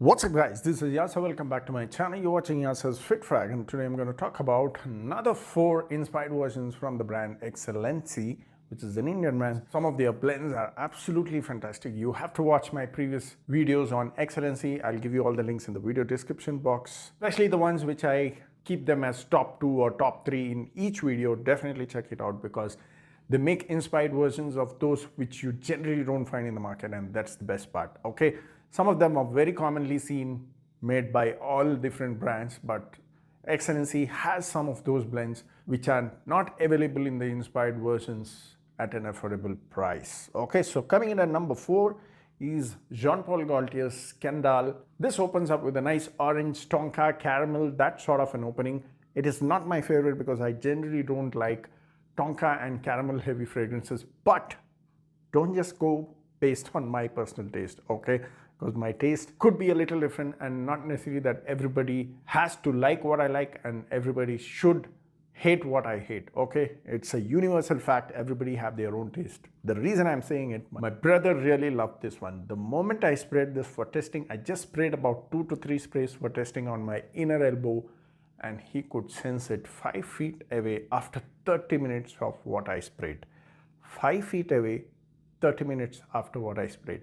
What's up guys, this is Yasa. Welcome back to my channel. You're watching Yasa's Fit Frag, and today I'm going to talk about another 4 inspired versions from the brand Excellency, which is an Indian brand. Some of their blends are absolutely fantastic. You have to watch my previous videos on Excellency. I'll give you all the links in the video description box, especially the ones which I keep them as top 2 or top 3 in each video. Definitely check it out because they make inspired versions of those which you generally don't find in the market, and that's the best part. Okay, some of them are very commonly seen, made by all different brands, but Excellency has some of those blends which are not available in the inspired versions at an affordable price. Okay, so coming in at number 4 is Jean Paul Gaultier's Scandal. This opens up with a nice orange tonka caramel, that sort of an opening. It is not my favorite because I generally don't like tonka and caramel heavy fragrances, but don't just go based on my personal taste, okay? Because my taste could be a little different, and not necessarily that everybody has to like what I like and everybody should hate what I hate, okay? It's a universal fact, everybody have their own taste. The reason I'm saying it, my brother really loved this one. The moment I sprayed this for testing, I just sprayed about 2 to 3 sprays for testing on my inner elbow, and he could sense it 5 feet away after 30 minutes of what I sprayed. 5 feet away, 30 minutes after what I sprayed.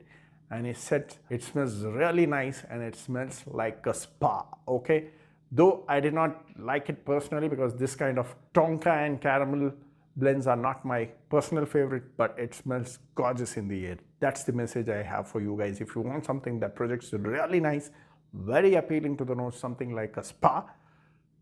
And he said it smells really nice and it smells like a spa, okay? Though I did not like it personally because this kind of tonka and caramel blends are not my personal favorite, but it smells gorgeous in the air. That's the message I have for you guys. If you want something that projects really nice, very appealing to the nose, something like a spa,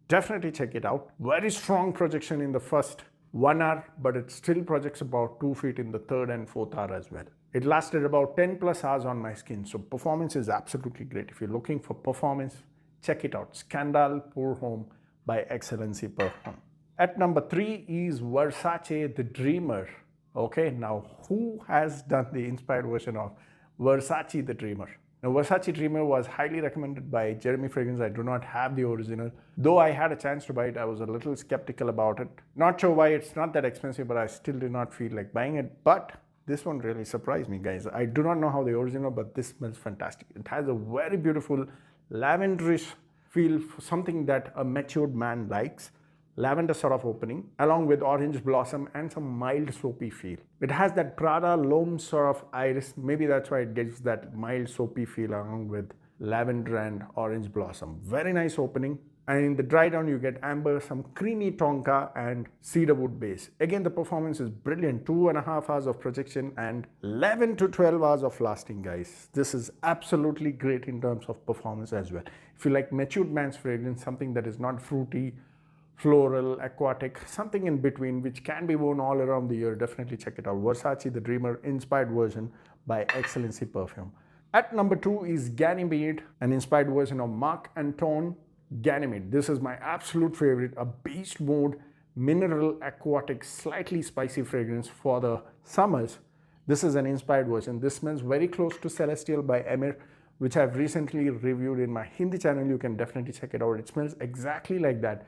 definitely check it out. Very strong projection in the first 1 hour, but it still projects about 2 feet in the 3rd and 4th hour as well. It lasted about 10 plus hours on my skin, so performance is absolutely great. If you're looking for performance, check it out. Scandal Pour Homme by XLNC Perfume. At number 3 is Versace The Dreamer. Okay, now who has done the inspired version of Versace The Dreamer? Now, Versace Dreamer was highly recommended by Jeremy Fragrance. I do not have the original. Though I had a chance to buy it, I was a little skeptical about it. Not sure why it's not that expensive, but I still did not feel like buying it. But this one really surprised me, guys. I do not know how the original, but this smells fantastic. It has a very beautiful lavenderish feel, for something that a matured man likes. Lavender sort of opening, along with orange blossom and some mild soapy feel. It has that Prada L'Homme sort of iris. Maybe that's why it gives that mild soapy feel along with lavender and orange blossom. Very nice opening. And in the dry down, you get amber, some creamy tonka and cedarwood base. Again, the performance is brilliant. 2.5 hours of projection and 11 to 12 hours of lasting, guys. This is absolutely great in terms of performance as well. If you like matured man's fragrance, something that is not fruity, floral, aquatic, something in between, which can be worn all around the year, definitely check it out. Versace The Dreamer inspired version by Excellency Perfume. At number 2 is Ganymede, an inspired version of Marc Antoine Ganymede. This is my absolute favorite, a beast mode, mineral, aquatic, slightly spicy fragrance for the summers. This is an inspired version. This smells very close to Celestial by Emir, which I've recently reviewed in my Hindi channel. You can definitely check it out. It smells exactly like that.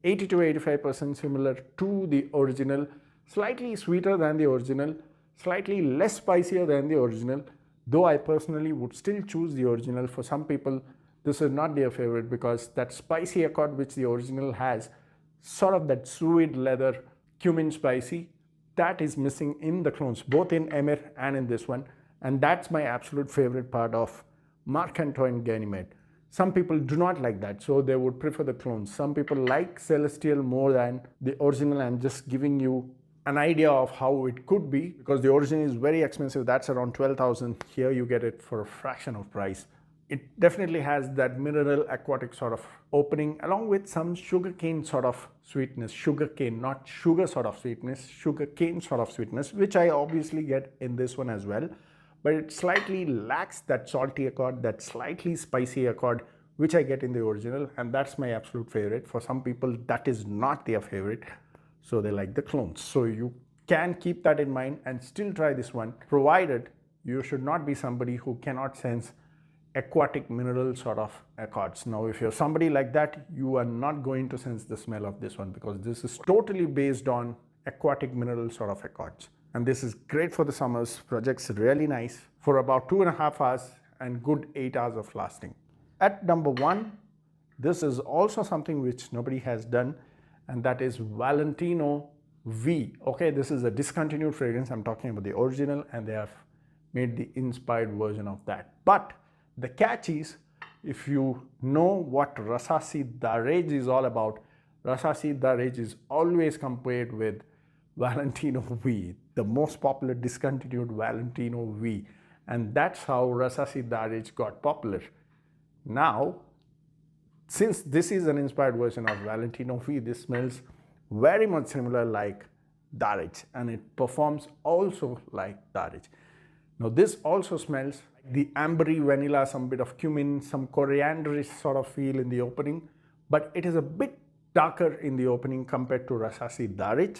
80 to 85% similar to the original, slightly sweeter than the original, slightly less spicier than the original, though I personally would still choose the original. For some people, this is not their favorite because that spicy accord which the original has, sort of that sweet leather, cumin spicy, that is missing in the clones, both in Emir and in this one. And that's my absolute favorite part of Marc Antoine Ganymede. Some people do not like that, so they would prefer the clones. Some people like Celestial more than the original. I'm just giving you an idea of how it could be because the original is very expensive. That's around 12,000. Here you get it for a fraction of price. It definitely has that mineral aquatic sort of opening along with some sugarcane sort of sweetness. Sugarcane, not sugar sort of sweetness, sugarcane sort of sweetness, which I obviously get in this one as well. But it slightly lacks that salty accord, that slightly spicy accord, which I get in the original, and that's my absolute favorite. For some people, that is not their favorite, so they like the clones. So you can keep that in mind and still try this one, provided you should not be somebody who cannot sense aquatic mineral sort of accords. Now, if you're somebody like that, you are not going to sense the smell of this one because this is totally based on aquatic mineral sort of accords. And this is great for the summers, projects really nice for about 2.5 hours and good 8 hours of lasting. at number 1, this is also something which nobody has done, and that is Valentino V. Okay, this is a discontinued fragrance. I'm talking about the original, and they have made the inspired version of that. But the catch is, if you know what Rasasi The Dreamer is all about, Rasasi The Dreamer is always compared with Valentino V, the most popular discontinued Valentino V, and that's how Rasasi The Dreamer got popular. Now, since this is an inspired version of Valentino V, this smells very much similar like The Dreamer, and it performs also like The Dreamer. Now this also smells like the ambery vanilla, some bit of cumin, some corianderish sort of feel in the opening, but it is a bit darker in the opening compared to Rasasi The Dreamer.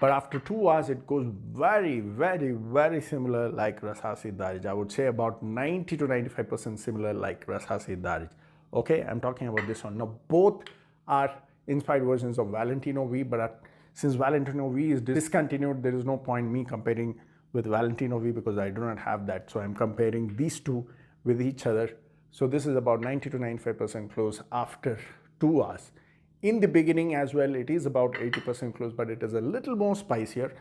But after 2 hours, it goes very, very, very similar like Rasasi The Dreamer. I would say about 90 to 95% similar like Rasasi The Dreamer. Okay, I'm talking about this one. Now both are inspired versions of Valentino V, but since Valentino V is discontinued, there is no point me comparing with Valentino V because I do not have that. So I'm comparing these two with each other. So this is about 90 to 95% close after 2 hours. In the beginning as well, it is about 80% close, but it is a little more spicier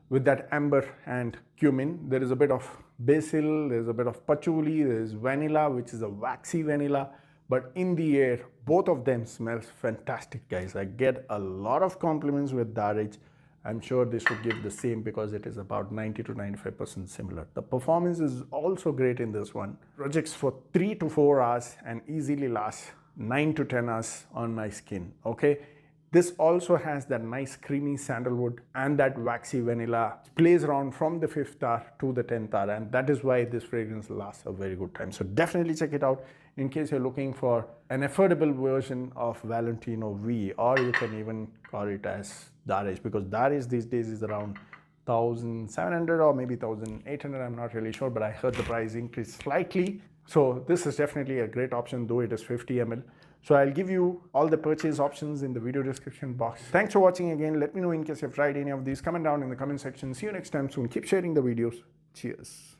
with that amber and cumin. There is a bit of basil, there's a bit of patchouli, there is vanilla, which is a waxy vanilla. But in the air, both of them smells fantastic, guys. I get a lot of compliments with The Dreamer. I'm sure this would give the same because it is about 90 to 95% similar. The performance is also great in this one. Projects for 3 to 4 hours and easily lasts 9 to 10 hours on my skin. Okay. This also has that nice creamy sandalwood and that waxy vanilla. It plays around from the 5th hour to the 10th hour, and that is why this fragrance lasts a very good time. So definitely check it out in case you're looking for an affordable version of Valentino V, or you can even call it as The Dreamer, because The Dreamer these days is around 1,700 or maybe 1,800. I'm not really sure, but I heard the price increase slightly. So this is definitely a great option, though it is 50 ml. So I'll give you all the purchase options in the video description box. Thanks for watching again. Let me know in case you've tried any of these. Comment down in the comment section. See you next time soon. Keep sharing the videos. Cheers.